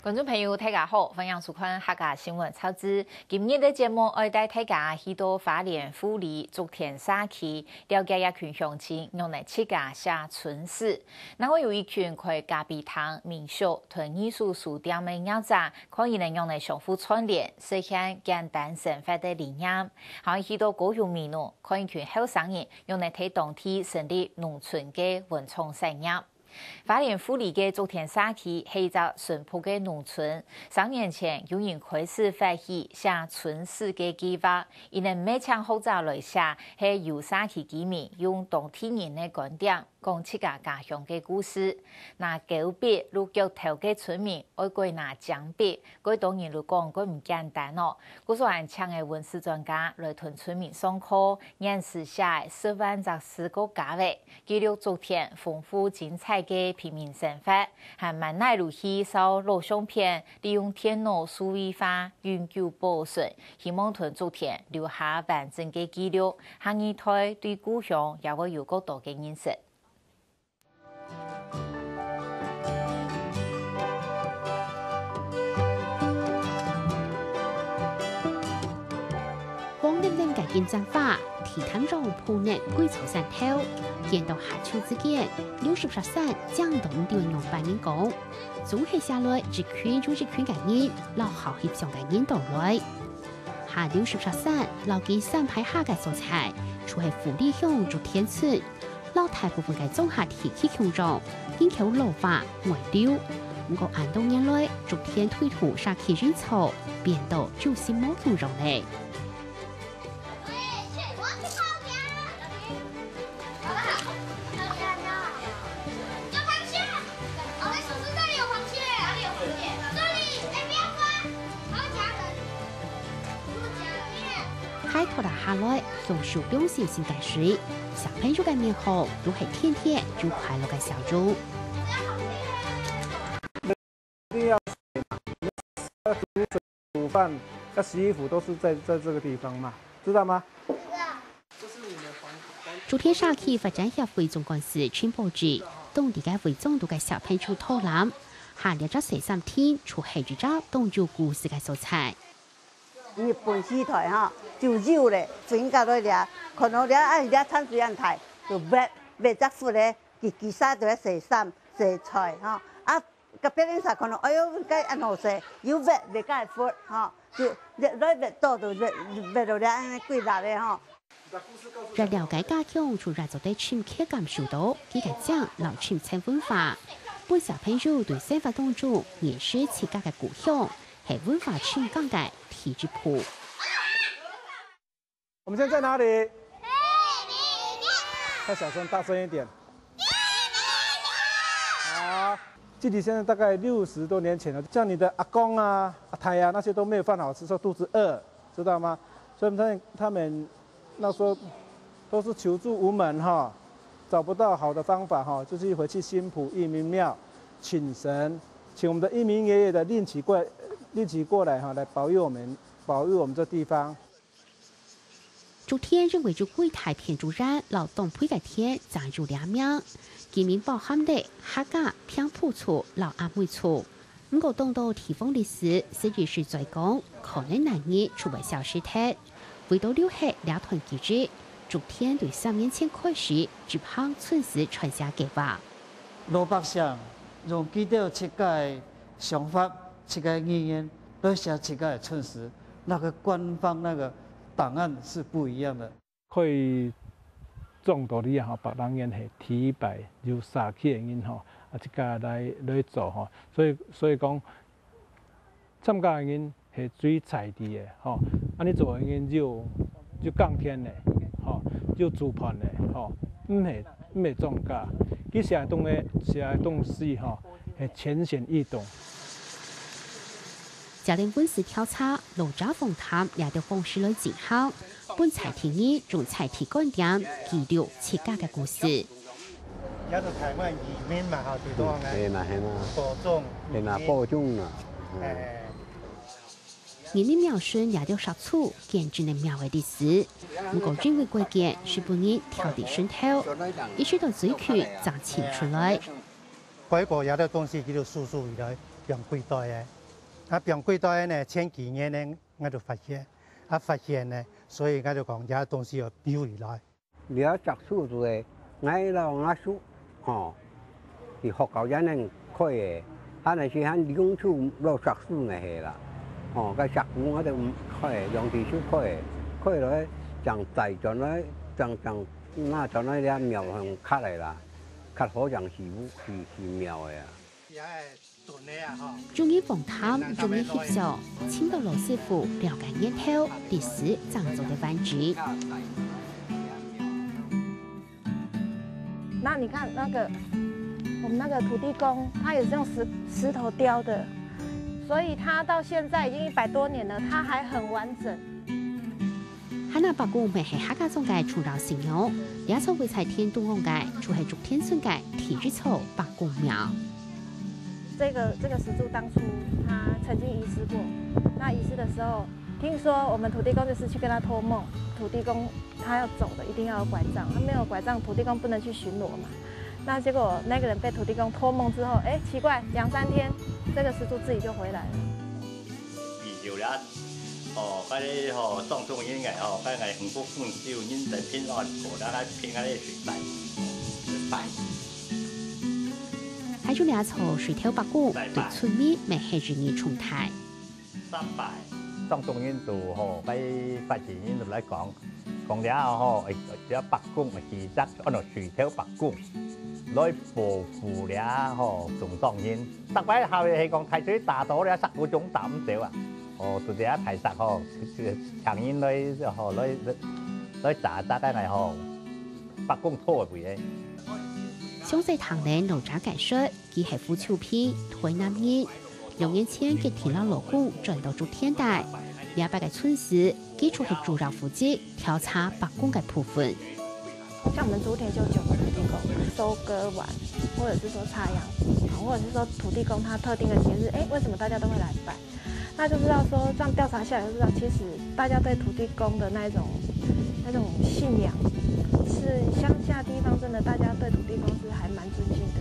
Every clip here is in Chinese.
观众朋友，大家好，欢迎收看客家新闻超知。今日的节目要带大家去到花莲富里竹田社区，了解一群乡亲用来自家写春诗。那我有一群开咖啡堂、民宿、同艺术书店的鸟仔，可以能用来相互串联，实现简单生活的理念。还去到高雄民路，看一群后生人用来推当地成立农村的文创产业。花莲富里的竹田社区是一个淳朴的农村。3年前，有人开始发起写春诗的计划，因为每场号召来写，是由社区居民用当地人的观点讲自家家乡的故事。那告别如脚头的村民，爱归纳奖别，佢当然就讲佢唔简单哦。故所按请的文史专家来同村民上课，演示写10万只诗歌价位，记录竹田丰富精彩嘅平民生活，还蛮耐如去烧录像片，利用电脑数位化永久保存，希望同竹田留下完整嘅记录，下一代对故乡也会有更多嘅认识。光点点改变战法，体坛肉铺内归草山头，见到下秋之间，60山江东调用半年工，综合下来只圈就是圈感应，老好翕相感应到来。下60山老给3排下嘅素材，除系富里乡竹田村，老大部分嘅综合地区群众，因求老化外流。不过按多年来，竹田推土社区人潮变到就是冇咁容易。开头的下来，用手表现性感水，小朋友嘅面孔都系天天就快乐嘅笑容。一定要煮饭、要洗衣服都是在这个地方嘛，知道吗？竹田社區發展協會總幹事陳寶志，當地嘅會眾都嘅小朋友討論，下列咗13天，除係住咗當做故事嘅素材。日本戲台哈，就肉咧，整家都咧，可能咧按咧餐水人台，就別隻副咧，其他都係13菜哈，啊，個別人可能哎呦，該按何食，要別該副哈，就別多就別到咧按歸納咧哈。若了解家鄉，除咗就對親切感受到，佢嘅講老親情文化，本小朋友對生活當中認識自家嘅故鄉，係文化情感嘅體質譜。我們現在在哪裡？太小聲，大聲一點。好，距離現在大概60多年前了，像你的阿公啊、阿太啊，那些都沒有飯好吃，說肚子餓，知道嗎？所以他們那時候都是求助無門哈，找不到好的方法哈，就是回去新埔義民廟請神，請我們的義民爺爺的令旗過來哈，來保佑我們這地方。竹田認為做歸太偏主人勞動配嘅天賺住2名，居民包含的客家偏埔厝、老阿妹厝。唔過當到地方歷史，甚至是在講可能難以出為小事體。為到留下兩團記憶，竹田對3年前開始執行春詩傳承計劃。老百姓用記到自家的想法、自家的意願來寫自家的春詩，那個官方那個檔案是不一樣的。可以種到啲嚇，別人係提拔由社區嘅人嚇，啊即家來做嚇，所以講參加嘅人係最在地嘅嚇，安尼做嘅人就降天嘅嚇，就主判嘅嚇，唔係種假，佢寫嘅東西嚇係淺顯易懂。家庭本事調查，老家訪談也到方式來進行，本採題語仲採題觀點，記錄自家嘅故事。有到台灣移民嘛，好最多嘅。係啦，播種啊。人哋描述也到實處，見證了描繪歷史。不過認為關鍵是本人調地順頭，一直到嘴區長清出來。外國有啲東西叫做叔叔而家用貴代嘅。啊，上几代呢，前几年呢，我就发现呢，所以我就讲这东西要留下来。你要植树就係嗌老阿叔，是學校人能開嘅，他那是喺用處老植樹呢係啦，個植樹我哋唔開，用地樹開來將大咗來將那咗來啲苗向 cut 嚟啦，cut 好像是苗嘅啊。中醫訪談、中醫協助，請到羅師傅了解研究歷史創作的繁殖。那你看那个，我们那个土地公，他也是用石头雕的，所以他到现在已经100多年了，它还很完整。哈那白姑咪係客家種嘅傳統信仰，野草會在天東岸嘅，就係逐天順嘅體育草白姑廟。这个石柱当初他曾经遗失过，那遗失的时候，听说我们土地公就是去跟他托梦，土地公他要走的一定要有拐杖，他没有拐杖，土地公不能去巡逻嘛。那结果那个人被土地公托梦之后，哎，奇怪，2、3天，这个石柱自己就回来了。有了，嗰啲當中應該嗰個五谷豐收，應在偏安過，大家偏嗰啲水大。喺住野草水挑白姑，對村民咪係容易重態。當中因度喺發展因度嚟講了有白姑其實水挑白姑，來保護了種當因。特別後係講睇水大到了10個鐘打唔少啊！到底啊睇實長因來炸得係白姑拖回嘅。湘西唐人老宅解說，佢係副照片台南人，2年前佢填了鑼鼓轉到竹田帶，200個村市，佢就係主要負責調查白宮嘅部分。像我們竹田就9個土地公，收割完，或者是說插秧，或者是說土地公他特定的節日，為什麼大家都會來拜？那就知道說，這樣調查下來就知道，其實大家對土地公的那種信仰。是鄉下地方，真的大家對土地公是還蠻尊敬的。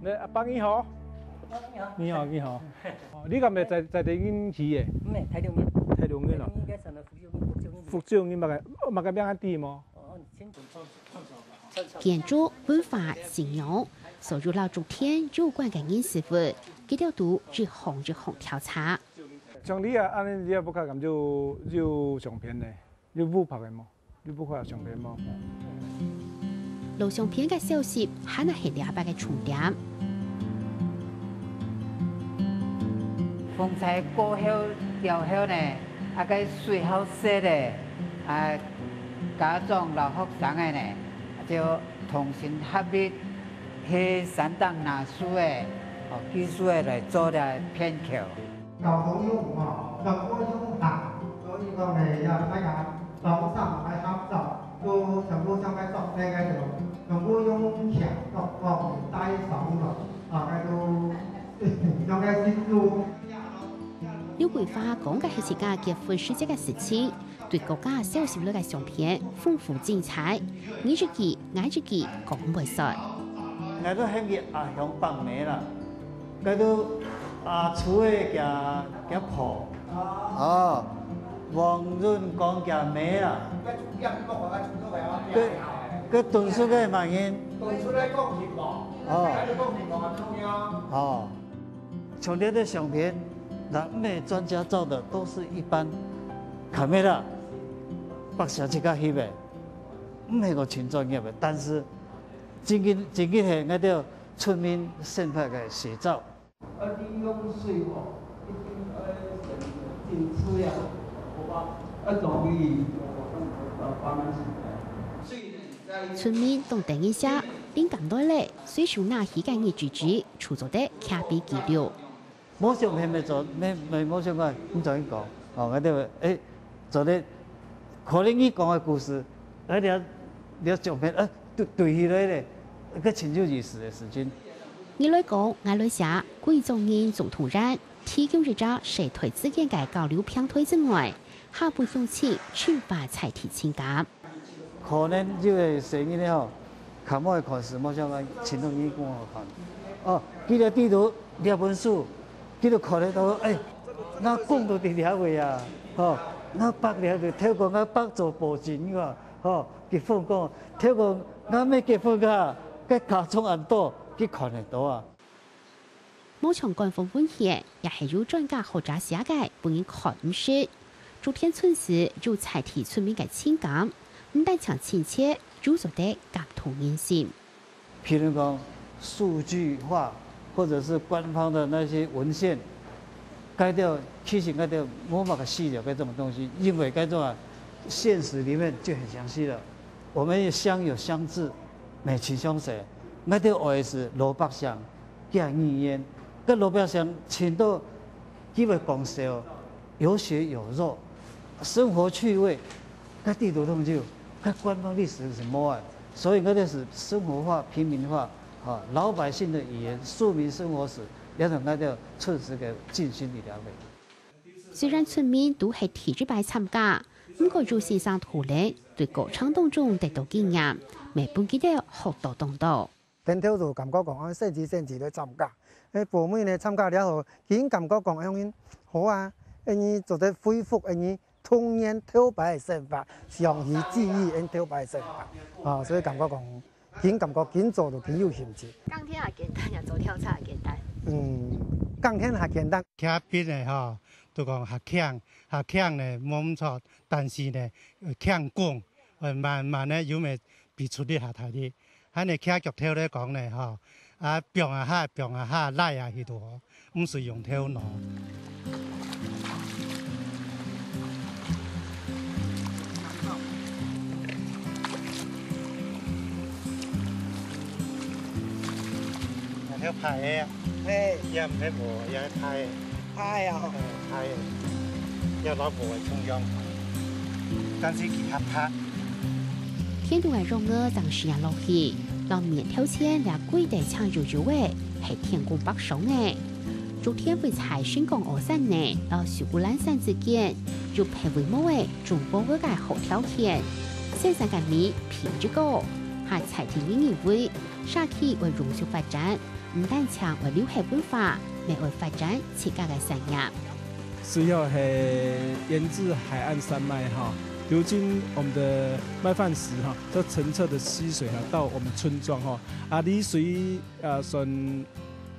你阿伯你好，你好。你今日在地邊起嘅？唔係睇到面咯。福州人物嘅邊個地麼？建築文化信仰，收入到竹田有關嘅人事物，佢條度日紅調查。像你安尼你也不看咁就相片呢？你不拍嘅麼？你不看相片麼？錄相片嘅消息，可能係200個重點。風采過後調後呢，個水好色的，家長老學生嘅呢，就同心合力去山東拿書嘅，技術嘅來做啲片橋。交通用能夠用行，所以講係要大家當上係合作，都全部上嘅作呢個就全部用強各方面帶上咗，個都上嘅進入。有規劃講嘅係自家結婚時節嘅事情，對國家消息率嘅相片豐富精彩，你自己講唔會衰。我都興嘅向北美啦，佢都。厝嘅嘅婆，黃潤講嘅妹啊，佢讀書嘅乜嘢？從呢啲相片，南美專家照的都是一般卡梅拉，白小姐嘅翕嘅，唔係個全專業嘅，但是真嘅係我哋村民生活嘅寫照。利用水果一定進吃呀，容易村民懂得一下，並講到咧，隨手拿起嘅嘢紙紙，儲咗啲卡比記錄。冇相片咪做，冇相片唔做講，我哋做啲可能你講嘅故事，你相片對起來咧，個情有意思嘅事情。我來講，我來寫貴州人總統人提供一張社團之間嘅交流平台之外，下半向前傳發財體情感。可能就係成日咧看我的考试，我想讲亲同意讲我看。哦，记得地图列文书，记得考得到，哎，那讲到伫遐位啊，吼，那北了就跳过我北做步进个，吼，结婚讲跳过我要结婚个，个家中人多，去看得到啊。某场官方文献也係有專家學者寫嘅本人看唔識，昨天村時就採提村民嘅情感，唔但強親切，就做得感同人心。譬如講數據化，或者是官方的那些文獻，改掉其實改掉我嘛個細了，這種東西，因為這種啊，現實裡面就很詳細了。我們也鄉有鄉志，美其鄉社，我哋話是羅北鄉建議院。跟老百姓請到幾位講笑，有血有肉，生活趣味，跟地圖通就跟官方歷史是冇啊，所以我哋是生活化、平民化，啊，老百姓的語言、庶民生活史，也同我哋村史嘅進行啲了解。雖然村民都係提出擺參加，不過做線上討論對歌唱當中得到經驗，未半記得學到動到。天跳就感覺講，我甚至嚟參加。誒部門呢參加了後，已感覺講樣好啊，因做得恢復因童年跳擺嘅生活，長期記憶因跳擺嘅生活，啊，所以感覺講，已感覺緊做就緊有興趣。鋼天也簡單，又做跳叉也簡單。鋼天也簡單。徛邊嘅吼，都講學強呢冇唔錯，但是呢強講，慢慢呢有咪比出啲下台啲，喺你徛腳跳咧講呢吼。啊，병啊下，拉啊去度，唔是用跳腦。跳派嘅，也唔係無，也係派。派啊！派，要攞無嘅中央，但是其他拍。天度嘅肉鵝當時也落去。讓面挑戰และ規地搶住住嘅係天公北上嘅，昨天會在新港澳山內到樹古蘭山之間，就配為某嘅中國嗰個好條件，線上嘅米品質高，係財田營業會，沙期為榮續發展，唔單強為留係文化，未為發展自家嘅產業。主要係源自海岸山脈哈。流經我們的麥飯石哈，這澄澈的溪水哈，到我們村莊哈，啊，雨水算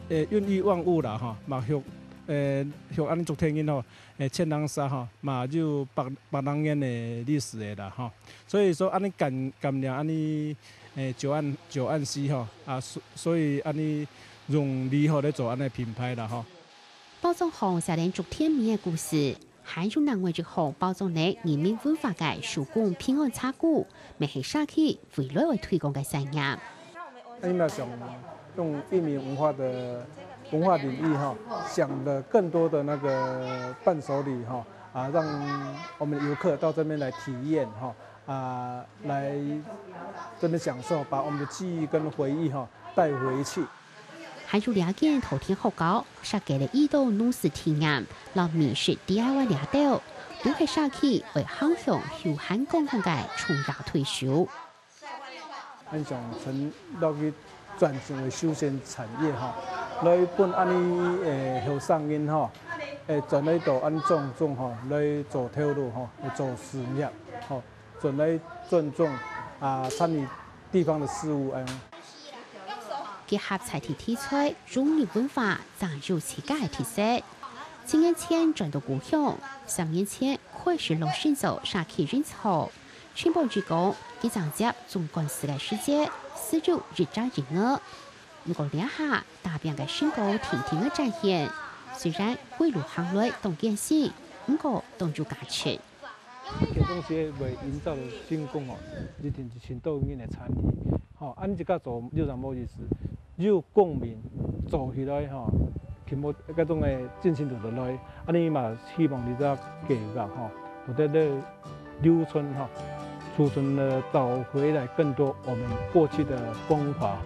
孕育萬物啦哈，嘛像安昨天因吼，千人沙哈，嘛就百人煙的歷史的啦哈，所以說安尼甘良安尼九岸溪哈，啊，所以安尼用利好來做安尼品牌啦哈。包裝紅寫連昨天面嘅故事。還有難為之後包裝嚟人民文化嘅手工平安茶具，未係沙期未來為推廣嘅產業。因為想用裕民文化的文化領域哈，想了更多的那個伴手禮哈，啊，讓我們遊客到這邊來體驗哈，啊，來這邊享受，把我們的記憶跟回憶哈帶回去。還有兩件頭天學校設計嘅移動農事體驗，讓民宿 DIY 兩道，都係沙期為航向休閒觀光嘅重要退休。我想落去轉型為休閒產業哈，來本安尼後生人哈，轉來到安種哈，來做跳路哈，做事業哈，轉來尊重啊參與地方的事務哎。結合財體題材，中日文化長有自家嘅特色。10年前轉到故鄉，3年前開始落選擇沙期人潮。宣布主講，佢長接縱觀世界世界，4周日長人額。不過兩下大變嘅宣告天天嘅展現，雖然匯入行內當件事，不過當做價值。這東西為營造新工哦，一定是全島人嘅參與。吼，按一個做就讓冇意思。有共鳴做起來吼，佢冇嗰種嘅進行度落來，安尼嘛希望你只計劃吼，或者咧留存吼，儲存了找回來更多我們過去的風華。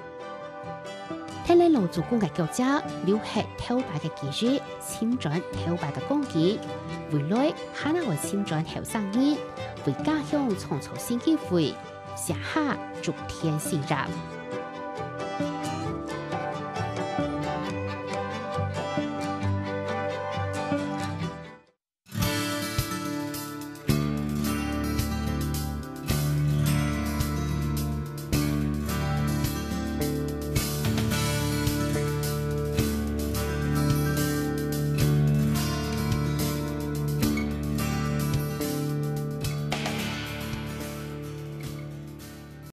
睇嚟老祖公嘅腳跡，留下跳擺嘅記憶，簽轉跳擺嘅光景，未來可能會簽轉後生意，為家鄉創造新機會。下下逐天信任。